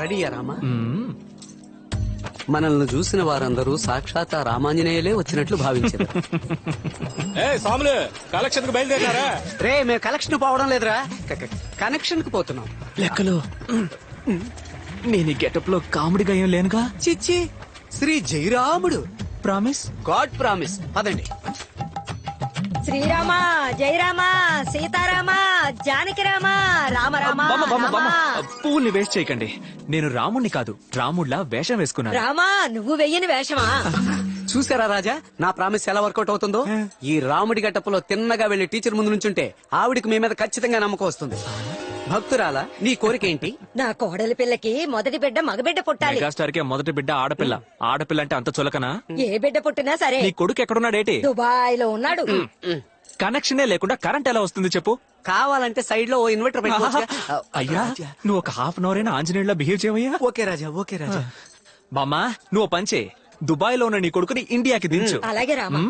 రెడీయా రామా? మనల్ని చూసిన వారందరూ సాక్షాత్ ఆ రామాంజనేయులే వచ్చినట్లు భావించారు. కలెక్షన్ బయలుదేరారా? రే మేము కలెక్షన్ పోవడం లేదురా, కనెక్షన్ కు పోతున్నాం. లెక్కలు నేను ఈ గెటప్ లో కామెడీగా ఏం లేనుగా. చిచ్చి, శ్రీ జయరాముడు. ప్రామిస్. God promise. పదండి. శ్రీరామ జయరామ సీతారామ జానకి రామ రామ రామ పువ్వుల్ని వేస్ట్ చేయకండి. నేను రాముణ్ణి కాదు, రాముడిలా వేషం వేసుకున్నాను. రామా నువ్వు వెయ్యని వేషమా? చూసారా రాజా, నా ప్రామిస్ ఎలా వర్కౌట్ అవుతుందో? ఈ రాముడి గట్టపులో తిన్నగా వెళ్లి టీచర్ ముందు నుంచుంటే ఆవిడికి మీ మీద ఖచ్చితంగా నమ్మకం వస్తుంది. భక్తురాలా, నీ కోరికేంటి? నా కోడలి పిల్లకి మొదటి బిడ్డ మగబిడ్డ పుట్టాలి. మెగాస్టార్ కే మొదటి బిడ్డ ఆడపిల్ల. ఆడపిల్ల అంటే అంత చులకనా? ఏ బిడ్డ పుట్టినా సరే. నీ కొడుకు ఎక్కడున్నాడేటి? దుబాయ్ లో ఉన్నాడు. కనెక్షనే లేకుండా కరెంట్ ఎలా వస్తుంది చెప్పు? కావాలంటే సైడ్ లో ఓ ఇన్వర్టర్ పెట్టుకోవచ్చుగా. అయ్యా నువ్వు ఒక హాఫ్ అన్ అవర్ అయినా ఆంజనేయుల్లా బిహేవ్ చేయవయ్యా. ఓకే రాజా, ఓకే రాజా. బామ్మా నువ్వు పంచే, దుబాయ్ లో ఉన్న నీ కొడుకుని ఇండియాకి దించు. అలాగే రామా.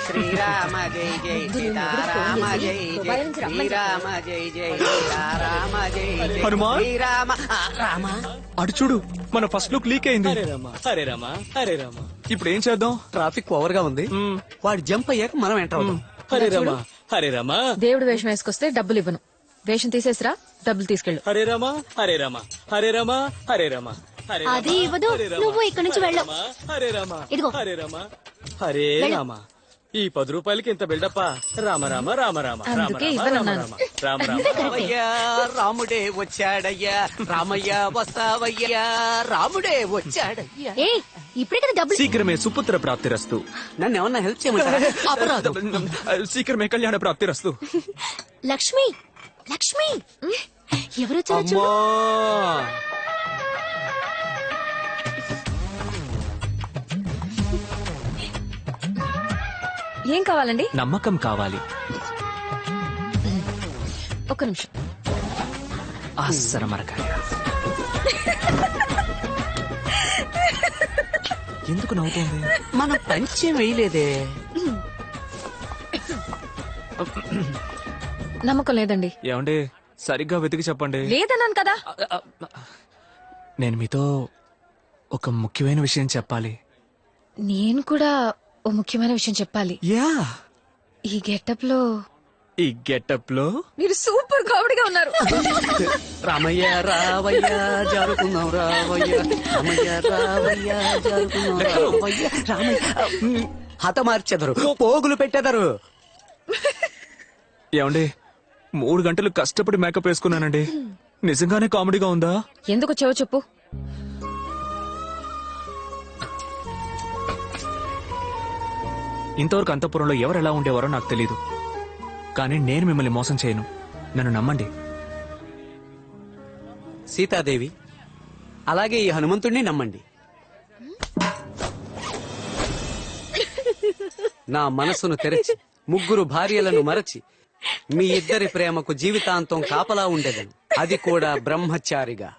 శ్రీరామ జై జై సీతారామ జై జై శ్రీరామ జై జై సీతారామ జై జై హనుమాన్. శ్రీరామ రామ. అటు చూడు, మన ఫస్ట్ లుక్ లీక్ అయింది. హరే రామ హరే రామ. ఇప్పుడు ఏం చేద్దాం? ట్రాఫిక్ ఓవర్ గా ఉంది, వాడు జంప్ అయ్యాక మనం ఎంటర్ అవుతాం. హరే రామ హరే రామ. దేవుడు వేషం వేసుకొస్తే డబ్బులు ఇవ్వను. వేషం తీసేసిరా, డబ్బులు తీసుకెళ్ళు. హరే రామ హరే రామ హరే రామ హరే రామ. అది ఇవ్వదు, నువ్వు ఇక్కడి నుంచి వెళ్ళు. హరే రామ ఇదిగో. హరే రామ హరే రామ. ఈ 10 రూపాయలకి ఇంత బిల్డప్ప. రామ రామ రామ రామ రామ అందుకే రామ ఇవ్వనన్నాను. రామ రామ రామ. రామయ్యా రాముడే వచ్చాడయ్యా, రామయ్య వస్తావయ్యా, రాముడే వచ్చాడయ్యా. ఏ ఇప్పుడే కదా డబ్బులు. శీఘ్రమే సుపుత్ర ప్రాప్తిరస్తు. నన్ను ఏమన్నా హెల్ప్ చేయమంటారా? అపరాధం. శీఘ్రమే కళ్యాణ ప్రాప్తిరస్తు. లక్ష్మి లక్ష్మి ఎవరొచ్చారు చూడు. అమ్మా ఏం కావాలండి? నమ్మకం కావాలి. ఒక్క నిమిషం. అస్సర మరకాయ. ఎందుకు నవ్వుతోంది? మనం పంచం వేయలేదే. నమ్మకం లేదండి. ఏమండి సరిగ్గా వెతికి చెప్పండి. లేదన్నాను కదా. నేను మీతో ఒక ముఖ్యమైన విషయం చెప్పాలి. నేను కూడా ఓ ముఖ్యమైన విషయం చెప్పాలి. యా, ఈ గెటప్ లో ఈ గెటప్ లో మీరు సూపర్ కామెడీగా ఉన్నారు. రామయ్య రావయ్య జారుకున్నాం రావయ్య, రామయ్య రావయ్య జారుకున్నాం రావయ్య, రామయ్య హతమార్చెదరు, పోగులు పెట్టెదరు. ఏమండి 3 గంటలు కష్టపడి మేకప్ వేసుకున్నానండి. నిజంగానే కామెడీగా ఉందా? ఎందుకు వచ్చావో చెప్పు. ఇంతవరకు అంతఃపురంలో ఎవరు ఎలా ఉండేవారో నాకు తెలీదు, కానీ నేను మిమ్మల్ని మోసం చేయను. నన్ను నమ్మండి. సీతాదేవి అలాగే ఈ హనుమంతుడిని నమ్మండి. నా మనసును తెరచి 3 భార్యలను మరచి మీ ఇద్దరి ప్రేమకు జీవితాంతం కాపలా ఉండేదను, అది కూడా బ్రహ్మచారిగా.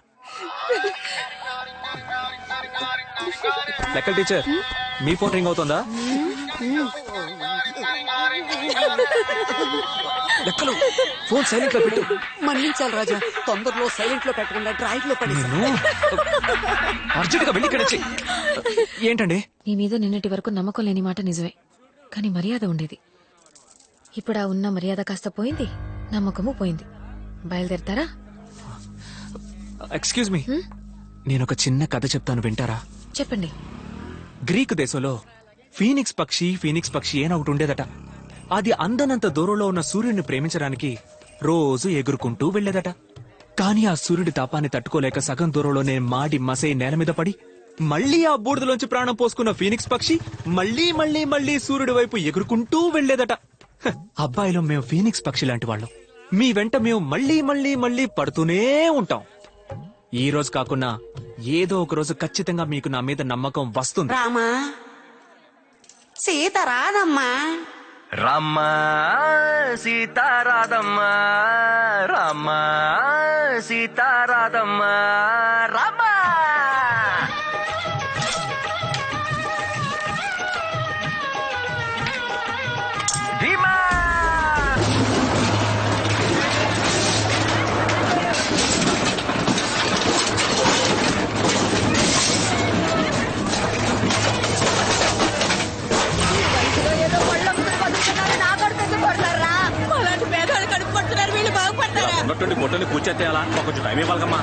లెక్కల టీచర్, మీ ఫోన్ రింగ్ అవుతుందా? లెక్కలు ఫోన్ సైలెంట్ లో పెట్టు. మన్నించాలి రాజా, తొందరలో సైలెంట్ లో పెట్టకుండా డ్రాయింగ్ లో పడి. అర్జెంట్ గా వెళ్ళి ఇక్కడ వచ్చి. ఏంటండి? నీ మీద నిన్నటి వరకు నమ్మకం లేని మాట నిజమే, కానీ మర్యాద ఉండేది. ఇప్పుడు ఆ ఉన్న మర్యాద కాస్త పోయింది, నమ్మకము పోయింది. బయలుదేరతారా? ఎక్స్క్యూజ్ మీ, నేను ఒక చిన్న కథ చెప్తాను, వింటారా? చెప్పండి. గ్రీకు దేశంలో ఫీనిక్స్ పక్షి అని ఒకటి ఉండేదట. అది అందనంత దూరంలో ఉన్న సూర్యుడిని ప్రేమించడానికి రోజు ఎగురుకుంటూ వెళ్లేదట. కానీ ఆ సూర్యుడి తాపాన్ని తట్టుకోలేక సగం దూరంలోనే మాడి మసై నేల మీద పడి మళ్లీ ఆ బూడిదలోంచి ప్రాణం పోసుకున్న ఫీనిక్స్ పక్షి మళ్లీ మళ్లీ మళ్లీ సూర్యుడి వైపు ఎగురుకుంటూ వెళ్లేదట. అబ్బాయిలో మేము ఫీనిక్స్ పక్షి లాంటి వాళ్ళం. మీ వెంట మేము మళ్లీ మళ్లీ మళ్లీ పడుతూనే ఉంటాం. ఈ రోజు కాకున్నా ఏదో ఒక రోజు ఖచ్చితంగా మీకు నా మీద నమ్మకం వస్తుంది. రామా సీత రాదమ్మా, రామ్మా సీతారాధమ్మా, రామ్మా సీతారాధమ్మా, రామ్మా. భీమా ఉన్నట్టుండి కొట్టని కూర్చేయాలా కొంచెం టైం ఇవ్వాలమ్మా.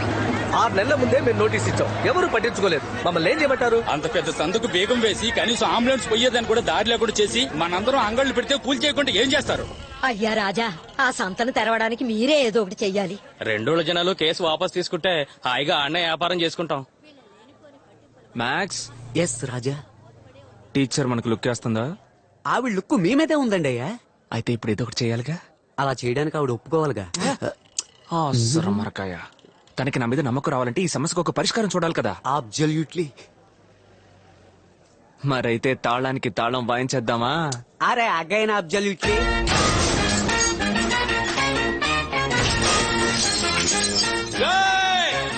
6 నెలల ముందే మేము నోటీస్ ఇచ్చాం, ఎవరు పట్టించుకోలేదు. మమ్మల్ని ఏం చేయమంటారు? అంత పెద్ద సందుకు బేగం వేసి కనీసం అంబులెన్స్ పోయేదని కూడా దారి లేకుండా చేసి మనందరం అంగళ్ళు పెడితే కూల్ చేయకుండా ఏం చేస్తారు? అయ్యా రాజా, ఆ సంతను తెరవడానికి మీరే ఏదో ఒకటి చెయ్యాలి. 2 రోజుల జనాలు కేసు వాపస్ తీసుకుంటే హాయిగా అన్న వ్యాపారం చేసుకుంటాం. మ్యాక్స్, ఎస్ రాజా. టీచర్ మనకు లుక్ వేస్తుందా? ఆవిడ లుక్కు మీ మీదే ఉందండి అయ్యా. అయితే ఇప్పుడు ఏదో ఒకటి చేయాలిగా. అలా చేయడానికి ఆవిడ ఒప్పుకోవాలిగా. మరకాయ తనకి నా మీద నమ్మకం రావాలంటే ఈ సమస్యకు ఒక పరిష్కారం చూడాలి కదా. అబ్జల్యూట్లీ. మరైతే తాళానికి తాళం వాయించేద్దామా? అరే అగైన్ అబ్జల్యూట్లీ.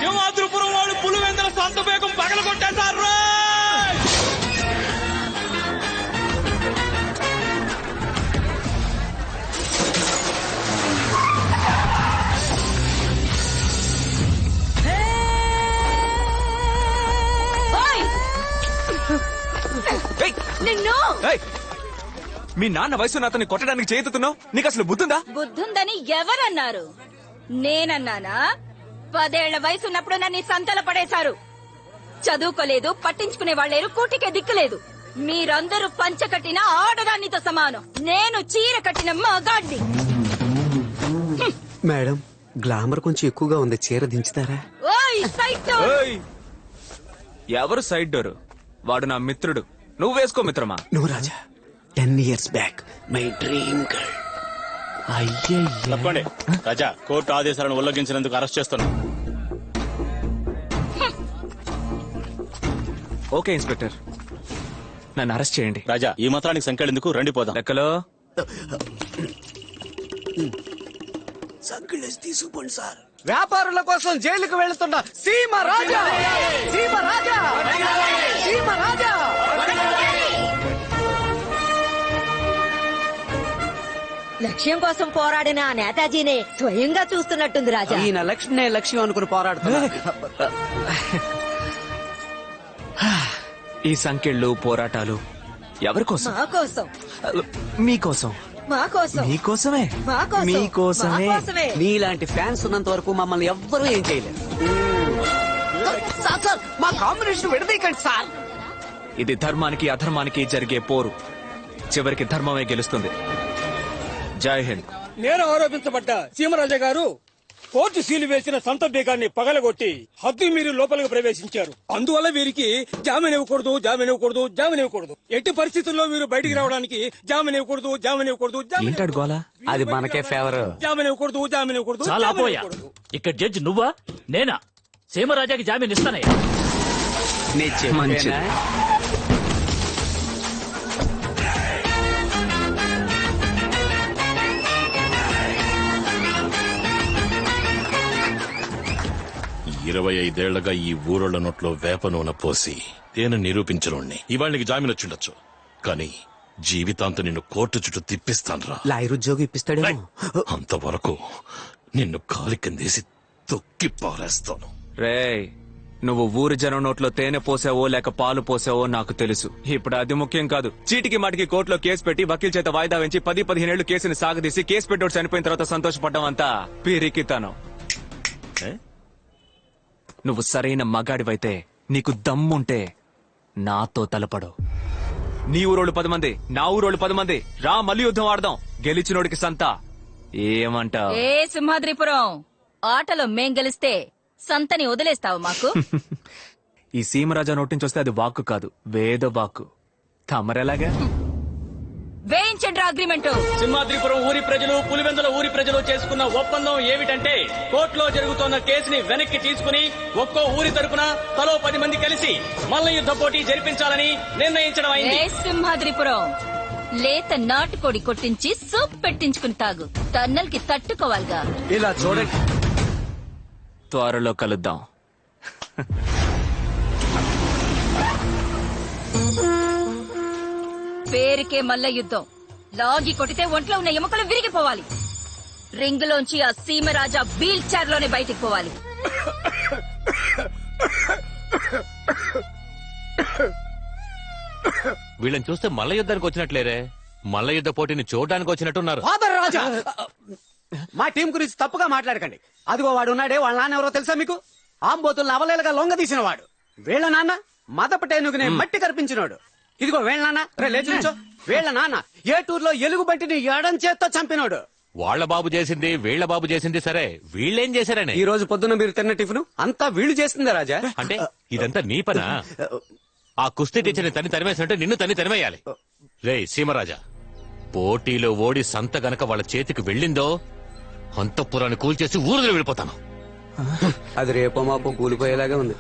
సింహాద్రిపురం వాళ్ళు పులివెందుల సొంత బేగం పగల కొట్టేశారు. నిన్ను ఏయ్! మీ నాన్న వయసు అతన్ని కొట్టడానికి చేతుతున్నావు, నీకు అసలు బుద్ధుందా? బుద్ధుందని ఎవరన్నారు? నేనన్నానా? 10 ఏళ్ల వయసు ఉన్నప్పుడు నన్ను ఈ సంతలో పడేశారు. చదువుకోలేదు, పట్టించుకునే వాళ్ళేరు, కూటికే దిక్కులేదు. మీరందరూ పంచ కట్టిన ఆడదానితో సమానం. నేను చీర కట్టిన మగాడ్ని. మేడం, గ్లామర్ కొంచెం ఎక్కువగా ఉంది, చీర దించుతారా? ఓయ్ సైట్ ఏయ్! ఎవరు సైడ్ డోరు? వాడు నా మిత్రుడు, నువ్వు వేసుకో మిత్రమా. నువ్వు రాజా, 10 years back my dream girl. తప్పండి రాజా, కోర్టు ఆదేశాలను ఉల్లంఘించినందుకు అరెస్ట్ చేస్తున్నాం. ఓకే ఇన్స్పెక్టర్, నన్ను అరెస్ట్ చేయండి. రాజా, ఈ మాత్రానికి సంఖ్యలు రండి పోదాం. లెక్కలో సంకలేసి తీసుకుపోండి సార్. వ్యాపారుల కోసం జైలుకు వెళుతున్న సీమ రాజా, సీమ రాజా, సీమ రాజా. లక్ష్యం కోసం పోరాడిన ఆ నేతాజీనే స్వయంగా చూస్తున్నట్టుంది రాజా. ఈయన లక్ష్మీ లక్ష్యం అనుకుని పోరాడుతున్నా. ఈ సంఖ్యలు పోరాటాలు ఎవరి కోసం? మా కోసం, మీకోసం. మా కోసం, మీకోసమే. మా కోసం, మీకోసమే. మా కోసమే. మీలాంటి ఫ్యాన్స్ ఉన్నంత వరకు మమ్మల్ని ఎవ్వరూ ఏం చేయలేరు. సార్ సార్, మా కాంబినేషన్ విడదీయకండి సార్. ఇది ధర్మానికి అధర్మానికి జరిగే పోరు. చివరికి ధర్మమే గెలుస్తుంది. జై హింద్. నేను ఆరోపించబడ్డ సీమరాజా గారు కోర్టు సీలు వేసిన సంత బేగాన్ని పగలగొట్టి హద్దు మీరు లోపలికి ప్రవేశించారు. అందువల్ల వీరికి జామీన్ ఇవ్వకూడదు, జామీన్ ఇవ్వకూడదు, జామీన్ ఇవ్వకూడదు. ఎట్టి పరిస్థితుల్లో మీరు బయటికి రావడానికి జామీన్ ఇవ్వకూడదు, జామీన్ ఇవ్వకూడదు, జామీన్ ఏంటాడు గోలా? అది మనకే ఫేవర్. జామీన్ ఇవ్వకూడదు, జామీన్ ఇవ్వకూడదు, చాలా జామీన్ పోయా. ఇవ్వకూడదు. ఇక్కడ జడ్జి నువ్వా నేనా? సీమరాజాకి జామీన్ ఇస్తానయ్యా. నీ చెప్పేనా? మంచిది. ఇరవై 25 ఈ ఊరోళ్ల నోట్లో వేప నూనె పోసి తేనె నిరూపించనుండి ఇవాళ నీకు జామీన్ వచ్చిండొచ్చు, కానీ జీవితాంతం నిన్ను కోర్టు చుట్టూ తిప్పిస్తాన్రా. లాయర్ ఉద్యోగం ఇప్పిస్తాడేమో. అంతవరకు నిన్ను కాలి కిందేసి తొక్కి పారేస్తాను. రేయ్, నువ్వు ఊరి జనం నోట్లో తేనె పోసావో లేక పాలు పోసావో నాకు తెలుసు. ఇప్పుడు అది ముఖ్యం కాదు. చీటికి మాటికి కోర్టులో కేసు పెట్టి వకీల్ చేత వాయిదా వేయించి 10-15 ఏళ్లు కేసుని సాగదీసి కేసు పెట్టోడు చనిపోయిన తర్వాత సంతోషపడ్డం అంతా పిరికితనం. నువ్వు సరైన మగాడివైతే, నీకు దమ్ముంటే నాతో తలపడు. నీ ఊరోళ్ళు 10 మంది, నా ఊరోళ్ళు 10 మంది, రా మళ్ళీ యుద్ధం ఆడదాం. గెలిచినోడికి సంత. ఏమంటావ్? ఏ సింహాద్రిపురం ఆటలో మేం గెలిస్తే సంతని వదిలేస్తావు మాకు? ఈ సీమరాజా నోటి నుంచి వస్తే అది వాక్కు కాదు, వేద వాక్కు. తమరెలాగా? వేయించండి అగ్రిమెంట్. సింహాద్రిపురం ఊరి ప్రజలు, పులివెందుల ఊరి ప్రజలు చేసుకున్న ఒప్పందం ఏమిటంటే కోర్టులో జరుగుతున్న కేసుని వెనక్కి తీసుకుని ఒక్కో ఊరి తరపున తలో 10 మంది కలిసి మల్ల యుద్ధ పోటీ జరిపించాలని నిర్ణయించడం ఏ అయింది. సింహాద్రిపురం లేత నాటుకోడి కొట్టించి సూప్ పెట్టించుకుని తాగు. టన్నల్కి తట్టుకోవాలిగా. ఇలా చూడండి, త్వరలో కలుద్దాం. పేరుకే మల్ల యుద్ధం. లాగి కొట్టితే ఒంట్లో ఉన్న ఎముకలు విరిగిపోవాలి. రింగులోంచి ఆ సీమరాజా వీల్ చైర్ లోనే బయటికి పోవాలి. వీళ్ళని చూస్తే మల్ల యుద్ధానికి వచ్చినట్లేరే, మల్ల యుద్ధ పోటీని చూడడానికి వచ్చినట్టున్నారు. ఫాదర్ రాజా. మా టీం గురించి తప్పుగా మాట్లాడకండి. అదిగో వాడు ఉన్నాడే, వాళ్ళ నాన్న ఎవరో తెలుసా మీకు? ఆంబోతులను అవలేలుగా లొంగ తీసిన వాడు. వీళ్ళ నాన్న మదపటేనుగునే మట్టి కనిపించినోడు. ఇదిగో వీళ్ళ నాన్న, రే లేచి నిల్చో. వీళ్ళ నాన్న ఏటూరులో ఎలుగు బంటిని ఎడం చేత్తో చంపినోడు. వాళ్ళ బాబు చేసింది వీళ్ళ బాబు చేసింది సరే, వీళ్ళేం చేశారని? ఈ రోజు పొద్దున్న మీరు తిన్న టిఫిన్ అంతా వీళ్ళు చేసిందే రాజా. అంటే ఇదంతా నీ పనా? ఆ కుస్తీ టీచర్ని తరిమేసినట్టు నిన్ను తరిమేయాలి. రే సీమరాజా, పోటీలో ఓడి సంత గనక వాళ్ళ చేతికి వెళ్ళిందో అంతఃపురాన్ని కూల్చేసి ఊరులో వెళ్ళిపోతాను. అది రేపో మాపో కూలిపోయేలాగా ఉంది.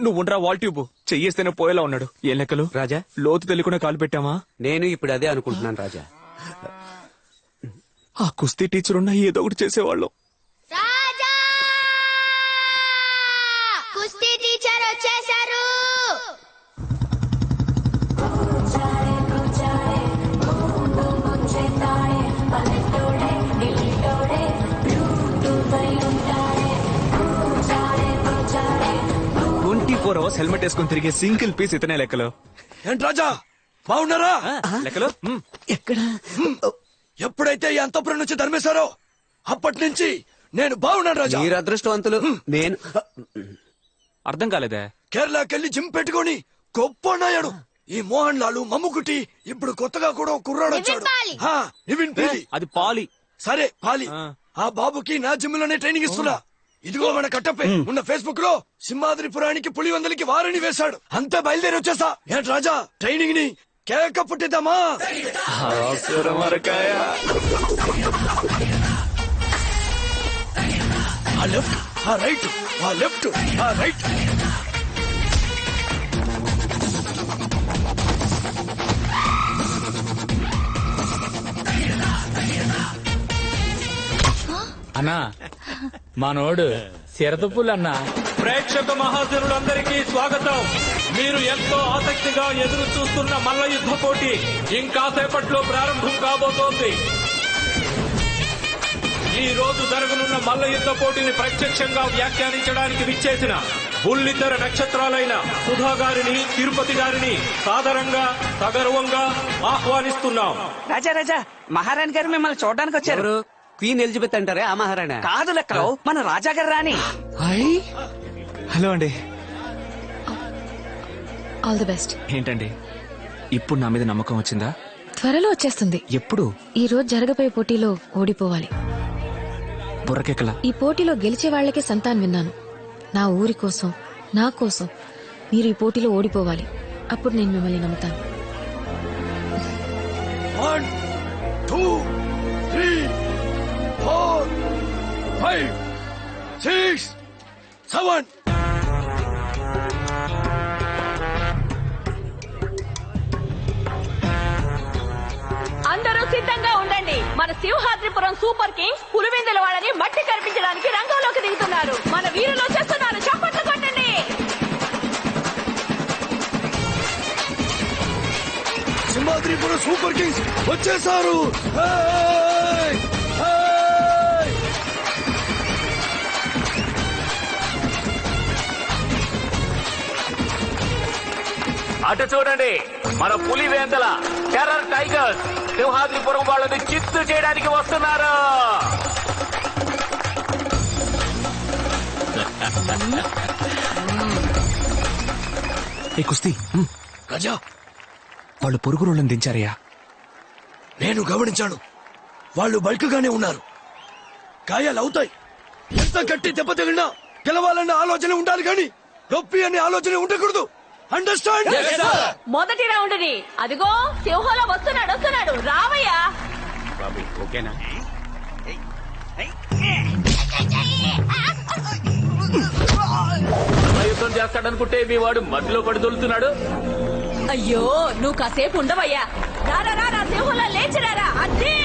నువ్వు ఉండరా వాల్ ట్యూబ్ చెయ్యేస్తేనే పోయేలా ఉన్నాడు. ఏం లెక్కలు రాజా? లోతు తెలియకుండా కాలు పెట్టామా? నేను ఇప్పుడు అదే అనుకుంటున్నాను రాజా. ఆ కుస్తీ టీచర్ ఉన్నా ఏదో ఒకటి చేసేవాళ్ళం. రాజా, కుస్తీ టీచర్ వచ్చేసారు. హెల్మెట్ వేసుకుని తిరిగే సింగిల్ పీస్ ఇతనే లెక్కలు. ఏంటి రాజా, బాగున్నారా? లెక్కలు ఎక్కడ? ఎప్పుడైతే ఈ అంతఃపురం నుంచి ధర్మేశారో అప్పటి నుంచి నేను బాగున్నాను రాజా. మీరు అదృష్టవంతులు. నేను అర్థం కాలేదే. కేరళకెళ్ళి జిమ్ పెట్టుకొని గొప్ప నాయాడు ఈ మోహన్ లాలు మమ్ముకుటి. ఇప్పుడు కొత్తగా కూడా ఒక కుర్రాడు వచ్చాడు. హా, నివిన్ పాలి. అది పాలి. సరే పాలి. ఆ బాబుకి నా జిమ్ లోనే ట్రైనింగ్ ఇస్తున్నా. ఇదిగో మన కట్టపై ఉన్న ఫేస్బుక్ లో సింహాద్రిపురానికి పులివెందులకి వారిని వేశాడు. అంతా బయలుదేరి వచ్చేసా. ఏంటి రాజా, ట్రైనింగ్ ని కేక పుట్టిద్దామా? ఆ లెఫ్ట్, ఆ రైట్, ఆ లెఫ్ట్, ఆ రైట్. అన్నా మనోడు సిరతపులన్నా. ప్రేక్షక మహాజనులందరికీ స్వాగతం. మీరు ఎంతో ఆసక్తిగా ఎదురు చూస్తున్న మల్ల యుద్ధ పోటీ ఇంకాసేపట్లో ప్రారంభం కాబోతోంది. ఈ రోజు జరగనున్న మల్ల యుద్ధ పోటీని ప్రత్యక్షంగా వ్యాఖ్యానించడానికి విచ్చేసిన బుల్లితెర నక్షత్రాలైన సుధా గారిని, తిరుపతి గారిని సాదరంగా సగర్వంగా ఆహ్వానిస్తున్నాం. రాజా రాజా, మహారాణి గారు మిమ్మల్ని చూడడానికి వచ్చారు. క్వీన్ ఎలిజబెత్ అంటారే ఆ మహారాణా? కాదు లెక్కలో మన రాజా గారు రాని. హలో అండి. All the best. ఏంటండి ఇప్పుడు నా మీద నమ్మకం వచ్చిందా? త్వరలో వచ్చేస్తుంది. ఎప్పుడు? ఈ రోజు జరగబోయే పోటీలో ఓడిపోవాలి. బుర్రకెక్కలా. ఈ పోటీలో గెలిచే వాళ్లకే సంతాన్ విన్నాను. నా ఊరి కోసం, నా కోసం మీరు ఈ పోటీలో ఓడిపోవాలి. అప్పుడు నేను మిమ్మల్ని నమ్ముతాను. 1 2 3 4 5 6 7. అందరూ సిద్ధంగా ఉండండి. మన సింహాద్రిపురం సూపర్ కింగ్స్ పులివెందుల వాళ్ళని మట్టి కనిపించడానికి రంగంలోకి దిగుతున్నారు. మన వీరులు వచ్చేస్తున్నారు. చప్పట్లు కొట్టండి. సింహాద్రిపురం సూపర్ కింగ్స్ వచ్చేసారు. అటు చూడండి, మన పులివేందల టెర్రర్ టైగర్స్ సింహాద్రిపురం వాళ్ళని చిత్తు చేయడానికి వస్తున్నారు. ఏ కుస్తీ రాజా, వాళ్ళు పొరుగు రోళ్ళని దించారయ్యా. నేను గమనించాను. వాళ్ళు బల్క్ గానే ఉన్నారు. గాయాలు అవుతాయి. ఎంత గట్టి దెబ్బ తగిలినా గెలవాలన్న ఆలోచన ఉండాలి కానీ నొప్పి అనే ఆలోచన ఉండకూడదు. అండర్స్టాండ్? మొదటి రౌండ్ ని అదిగో సింహంలో వస్తున్నాడు రావయ్యా. ఓకేనా? యుద్ధం చేస్తాడనుకుంటే మీ వాడు మధ్యలో పడి దొలుతున్నాడు. అయ్యో, నువ్వు కాసేపు ఉండవయ్యా. రారా సింహంలో లేచిరారా. అద్దీ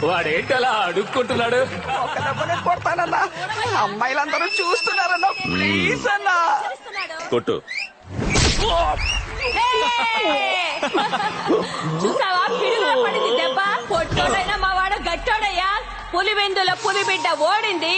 వాడేంటలా అడుక్కుంటున్నాడు? ఒక దెబ్బనే కొడతానన్నా. అమ్మాయిలందరూ చూస్తున్నారన్నా. ప్లీజ్ అన్నా. కొట్టు. చూసావా, పిడుగులో పడింది దెబ్బ. పొట్టోడైనా మా వాడు గట్టోడయ్యా. పులివెందుల పులిబిడ్డ ఓడింది.